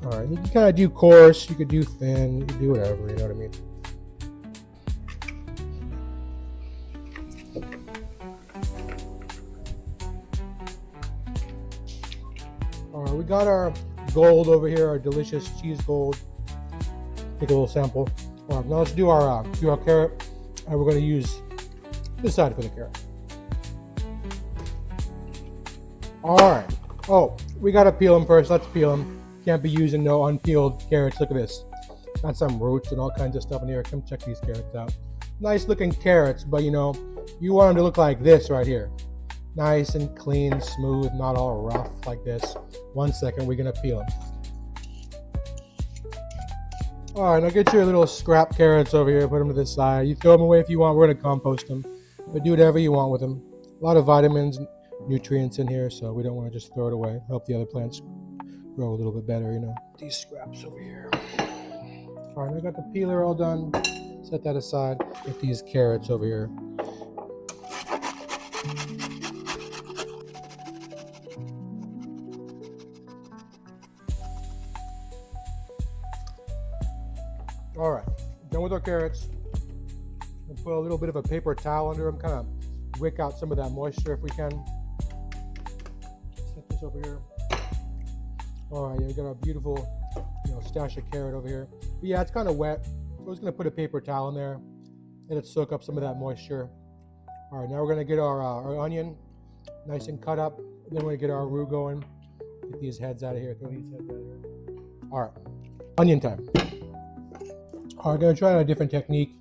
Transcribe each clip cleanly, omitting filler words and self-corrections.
All right, you can kind of do coarse, you could do thin, you could do whatever, you know what I mean? All right, we got our gold over here, our delicious cheese gold. Take a little sample. All right, now let's do our carrot, and we're going to use this side for the carrot. All right. Oh, we got to peel them first. Let's peel them. Can't be using no unpeeled carrots. Look at this. Got some roots and all kinds of stuff in here. Come check these carrots out. Nice looking carrots, but you know, you want them to look like this right here. Nice and clean, smooth, not all rough like this. 1 second, we're gonna peel them. All right, now get your little scrap carrots over here, put them to the side. You throw them away if you want, we're gonna compost them. But do whatever you want with them. A lot of vitamins, nutrients in here, so we don't wanna just throw it away. Help the other plants grow a little bit better, you know. These scraps over here. All right, I got the peeler all done. Set that aside. Get these carrots over here. All right, done with our carrots. We'll put a little bit of a paper towel under them, kind of wick out some of that moisture if we can. Set this over here. All right, yeah, we got our beautiful, stash of carrot over here. But yeah, it's kind of wet. So I'm just gonna put a paper towel in there, let it soak up some of that moisture. All right, now we're gonna get our onion nice and cut up. Then we're gonna get our roux going. Get these heads out of here. Throw these heads out of here. All right, onion time. All right, we're gonna try a different technique.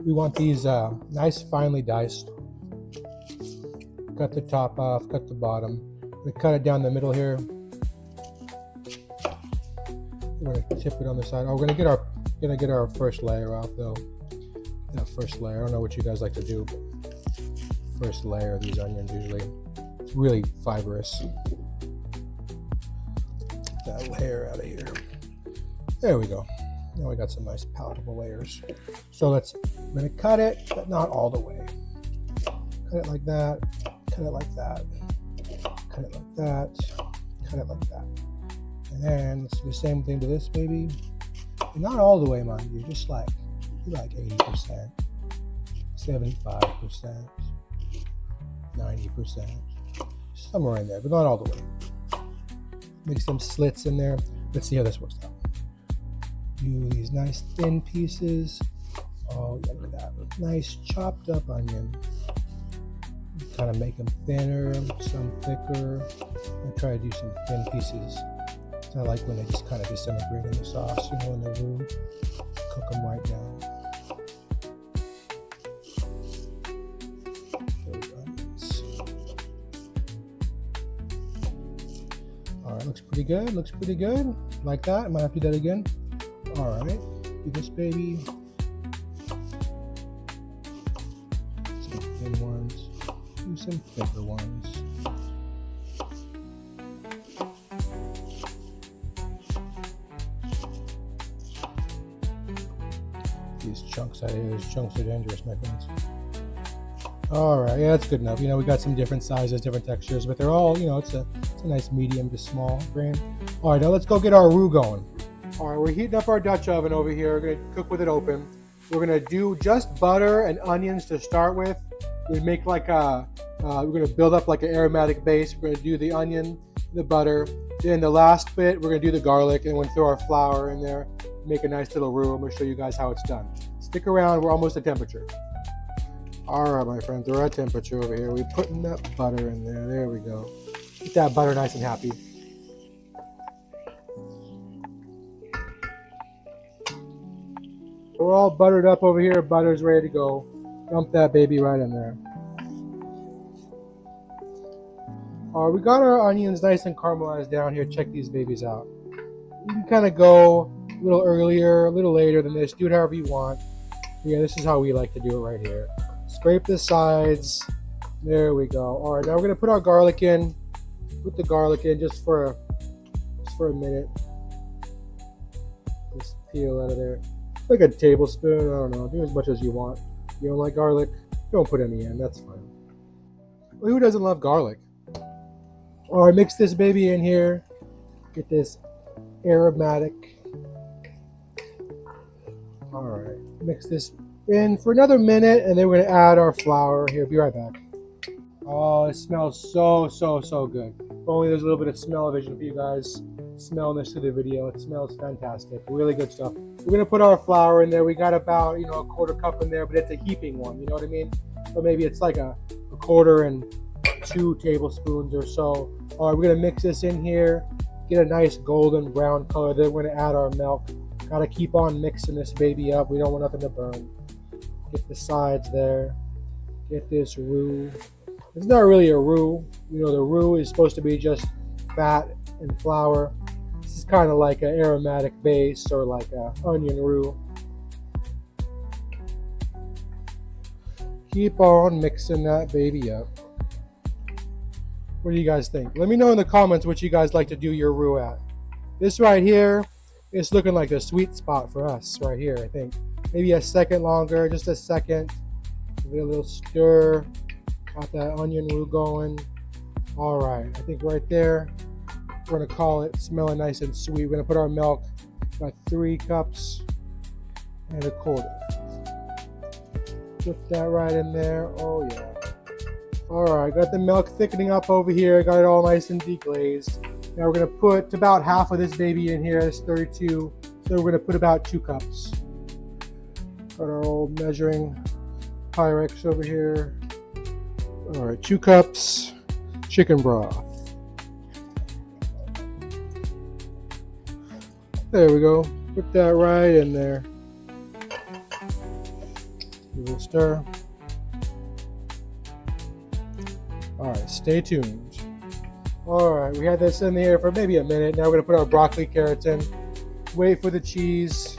We want these nice, finely diced. Cut the top off, cut the bottom. We cut it down the middle here. We're gonna tip it on the side. Oh, we're gonna get our first layer off though. That first layer. I don't know what you guys like to do, but first layer of these onions usually. It's really fibrous. Get that layer out of here. There we go. Now we got some nice palatable layers. So I'm gonna cut it, but not all the way. Cut it like that, cut it like that, cut it like that, cut it like that. And then let's do the same thing to this baby. And not all the way, mind you, just like 80%, 75%, 90%, somewhere in there, but not all the way. Make some slits in there. Let's see how this works out. Do these nice thin pieces. Oh, yeah, look at that. Nice chopped up onion. Kind of make them thinner, some thicker. I try to do some thin pieces. I like when they just kind of disintegrate in the sauce, in the roux. Cook them right down. Those onions. All right, looks pretty good. Looks pretty good. Like that. I might have to do that again. All right, do this baby. Some thin ones. Do some thicker ones. These chunks out here, these chunks are dangerous, my friends. All right, yeah, that's good enough. We got some different sizes, different textures, but they're all, it's a nice medium to small grain. All right, now let's go get our roux going. All right, we're heating up our Dutch oven over here. We're gonna cook with it open. We're gonna do just butter and onions to start with. We make we're gonna build up like an aromatic base. We're gonna do the onion, the butter. Then the last bit, we're gonna do the garlic, and we're gonna throw our flour in there. Make a nice little roux. I'm gonna show you guys how it's done. Stick around, we're almost at temperature. All right, my friends, we're at temperature over here. We're putting that butter in there. There we go. Get that butter nice and happy. We're all buttered up over here. Butter's ready to go. Dump that baby right in there. All right, we got our onions nice and caramelized down here. Check these babies out. You can kind of go a little earlier, a little later than this. Do it however you want. Yeah, this is how we like to do it right here. Scrape the sides. There we go. All right, now we're gonna put our garlic in. Put the garlic in just for a minute. Just peel out of there. Like a tablespoon. I don't know. Do as much as you want. You don't like garlic? Don't put any in. That's fine. Well, who doesn't love garlic? All right, mix this baby in here. Get this Aromatic. All right, mix this in for another minute, and then we're gonna add our flour. Here, be right back. Oh, it smells so good. If only there's a little bit of smell-o-vision for you guys smelling this through the video. It smells fantastic. Really good stuff. We're gonna put our flour in there. We got about a quarter cup in there, but it's a heaping one. You know what I mean? So maybe it's like a quarter and 2 tablespoons or so. All right, we're gonna mix this in here. Get a nice golden brown color. Then we're gonna add our milk. Gotta keep on mixing this baby up. We don't want nothing to burn. Get the sides there. Get this roux. It's not really a roux. The roux is supposed to be just fat and flour. This is kind of like an aromatic base or like an onion roux. Keep on mixing that baby up. What do you guys think? Let me know in the comments what you guys like to do your roux at. This right here is looking like the sweet spot for us right here, I think. Maybe a second longer, just a second. Give it a little stir. Got that onion roux going. All right, I think right there, we're gonna call it smelling nice and sweet. We're gonna put our milk, about 3 cups and a quarter. Put that right in there. Oh yeah. All right, got the milk thickening up over here. Got it all nice and deglazed. Now we're gonna put about half of this baby in here. It's 32. So we're gonna put about 2 cups. Got our old measuring Pyrex over here. All right, 2 cups chicken broth. There we go. Put that right in there. Give it a stir. All right, stay tuned. All right, we had this in here for maybe a minute. Now we're gonna put our broccoli carrots in. Wait for the cheese.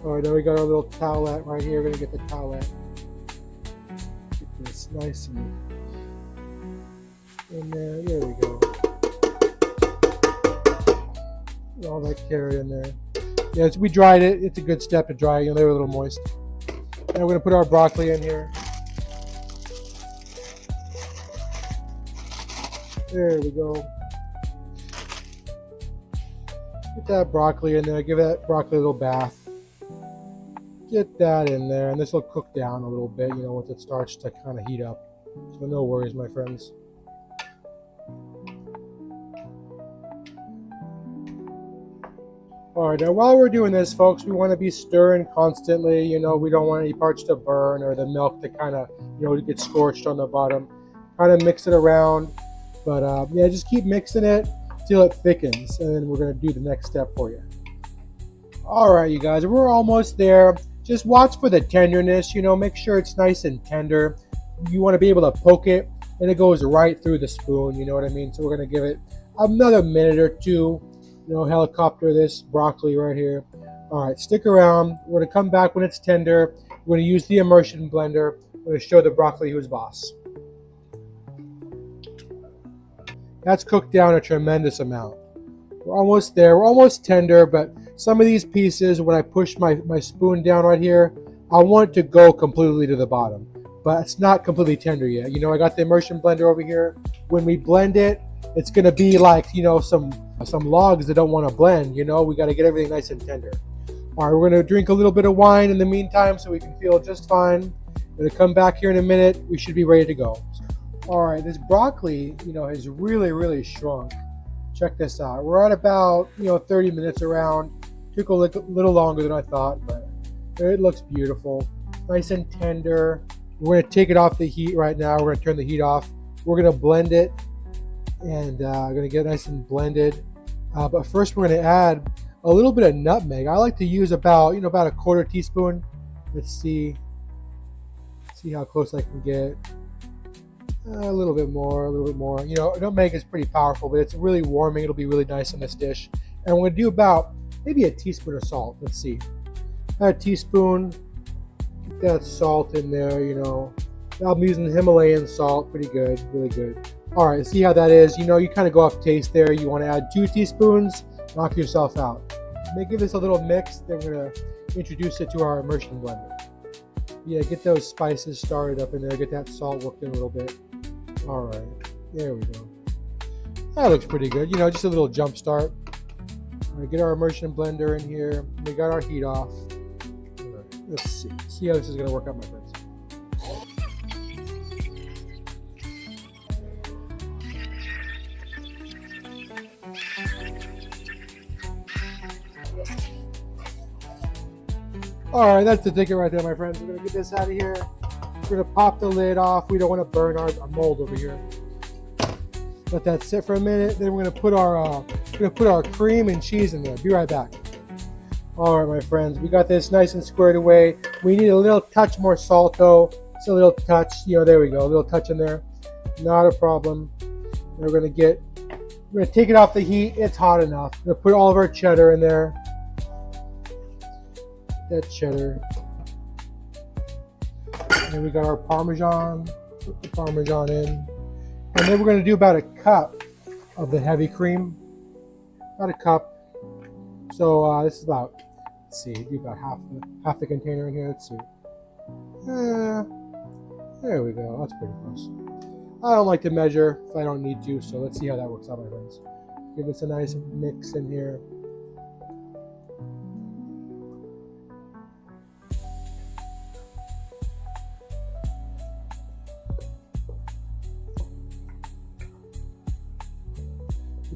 All right, now we got our little towelette right here. We're gonna get the towelette. Get this nice and in there. There we go. All that carrot in there. Yeah, so we dried it. It's a good step to dry. They were a little moist. Now we're gonna put our broccoli in here. There we go. Get that broccoli in there. Give that broccoli a little bath. Get that in there, and this will cook down a little bit, once it starts to kind of heat up. So no worries, my friends. All right, now while we're doing this, folks, we want to be stirring constantly. We don't want any parts to burn or the milk to kind of, get scorched on the bottom. Kind of mix it around. But yeah, just keep mixing it till it thickens, and then we're gonna do the next step for you. All right, you guys, we're almost there. Just watch for the tenderness, make sure it's nice and tender. You want to be able to poke it, and it goes right through the spoon, you know what I mean? So we're gonna give it another minute or two, helicopter this broccoli right here. All right, stick around. We're gonna come back when it's tender. We're gonna use the immersion blender. We're gonna show the broccoli who's boss. That's cooked down a tremendous amount. We're almost there. We're almost tender, but some of these pieces, when I push my spoon down right here, I want it to go completely to the bottom. But it's not completely tender yet. I got the immersion blender over here. When we blend it, it's going to be like, some logs that don't want to blend. We got to get everything nice and tender. All right, we're going to drink a little bit of wine in the meantime so we can feel just fine. We're going to come back here in a minute. We should be ready to go. All right, this broccoli, has really shrunk. Check this out. We're at about, 30 minutes around. Took a little longer than I thought, but it looks beautiful. Nice and tender. We're gonna take it off the heat right now. We're gonna turn the heat off. We're gonna blend it, and gonna get it nice and blended. But first, we're gonna add a little bit of nutmeg. I like to use about, about a quarter teaspoon. Let's see how close I can get. A little bit more. Nutmeg is pretty powerful, but it's really warming. It'll be really nice on this dish. And we're gonna do about maybe a teaspoon of salt. Let's see. A teaspoon. Get that salt in there, I'm using Himalayan salt. Pretty good, really good. All right, see how that is. You kind of go off taste there. You want to add 2 teaspoons, knock yourself out. Maybe give this a little mix. Then we're gonna introduce it to our immersion blender. Yeah, get those spices started up in there. Get that salt worked in a little bit. All right, there we go. That looks pretty good. Just a little jump start. We get our immersion blender in here. We got our heat off. Let's see how this is going to work out, my friends. All right, that's the ticket right there, my friends. We're gonna get this out of here. We're gonna pop the lid off. We don't want to burn our mold over here. Let that sit for a minute. Then we're gonna put our cream and cheese in there. Be right back. All right, my friends, we got this nice and squared away. We need a little touch more salt, though. Just a little touch. There we go. A little touch in there. Not a problem. We're gonna take it off the heat. It's hot enough. We're gonna put all of our cheddar in there. That cheddar. And then we got our Parmesan. Put the Parmesan in. And then we're going to do about a cup of the heavy cream. About a cup. So this is about, let's see, do about half the container in here. Let's see. There we go. That's pretty close. I don't like to measure if I don't need to, so let's see how that works out, my friends. Give this a nice mix in here.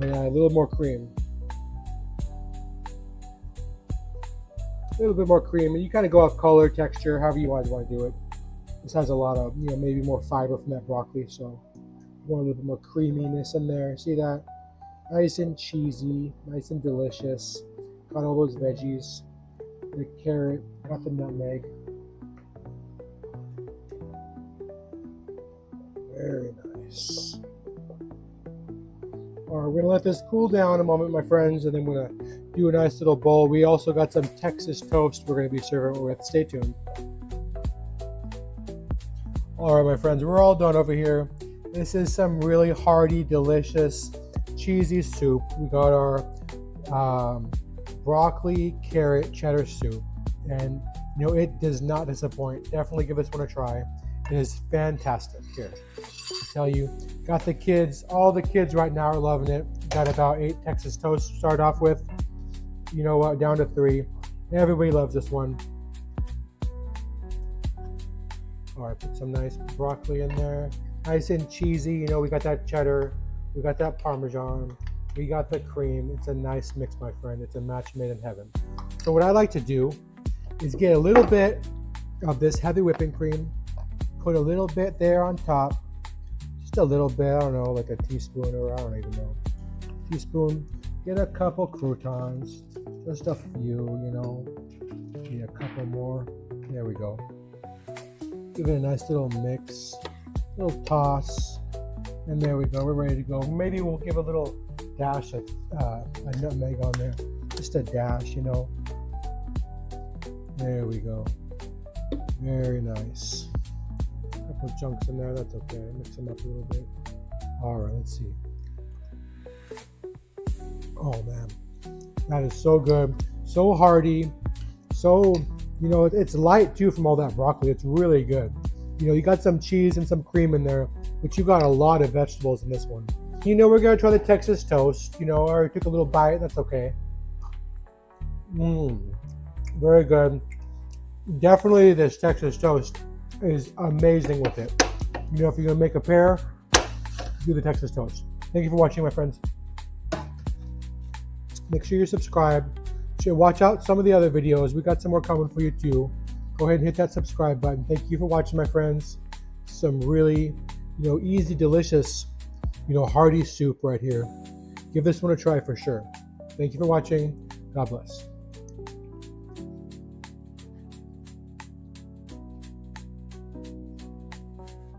Add a little more cream. A little bit more cream, and you kind of go off color, texture, however you guys want to do it. This has a lot of, maybe more fiber from that broccoli, so you want a little bit more creaminess in there. See that? Nice and cheesy, nice and delicious. Got all those veggies, the carrot, got the nutmeg. Very nice. All right, we're gonna let this cool down a moment, my friends, and then we're gonna do a nice little bowl. We also got some Texas toast we're gonna be serving with. Stay tuned. All right, my friends, we're all done over here. This is some really hearty, delicious, cheesy soup. We got our broccoli, carrot, cheddar soup, and it does not disappoint. Definitely give this one a try. It is fantastic. Here, I tell you, got the kids. All the kids right now are loving it. Got about 8 Texas toasts to start off with. You know what? Down to 3. Everybody loves this one. All right, put some nice broccoli in there. Nice and cheesy. We got that cheddar. We got that Parmesan. We got the cream. It's a nice mix, my friend. It's a match made in heaven. So what I like to do is get a little bit of this heavy whipping cream. Put a little bit there on top. Just a little bit. I don't know, like a teaspoon, or I don't even know. Teaspoon. Get a couple croutons. Just a few, Need a couple more. There we go. Give it a nice little mix. Little toss. And there we go. We're ready to go. Maybe we'll give a little dash of a nutmeg on there. Just a dash, There we go. Very nice. Couple chunks in there, that's okay. Mix them up a little bit. All right, let's see. Oh man, that is so good, so hearty, so it's light too from all that broccoli. It's really good. You got some cheese and some cream in there, but you got a lot of vegetables in this one. We're gonna try the Texas toast. I already took a little bite. That's okay. Very good. Definitely, this Texas toast is amazing with it. If you're gonna make a pair, do the Texas toast. Thank you for watching, my friends. Make sure you subscribe. Watch out some of the other videos. We got some more coming for you too. Go ahead and hit that subscribe button. Thank you for watching, my friends. Some really, easy, delicious, hearty soup right here. Give this one a try for sure. Thank you for watching. God bless.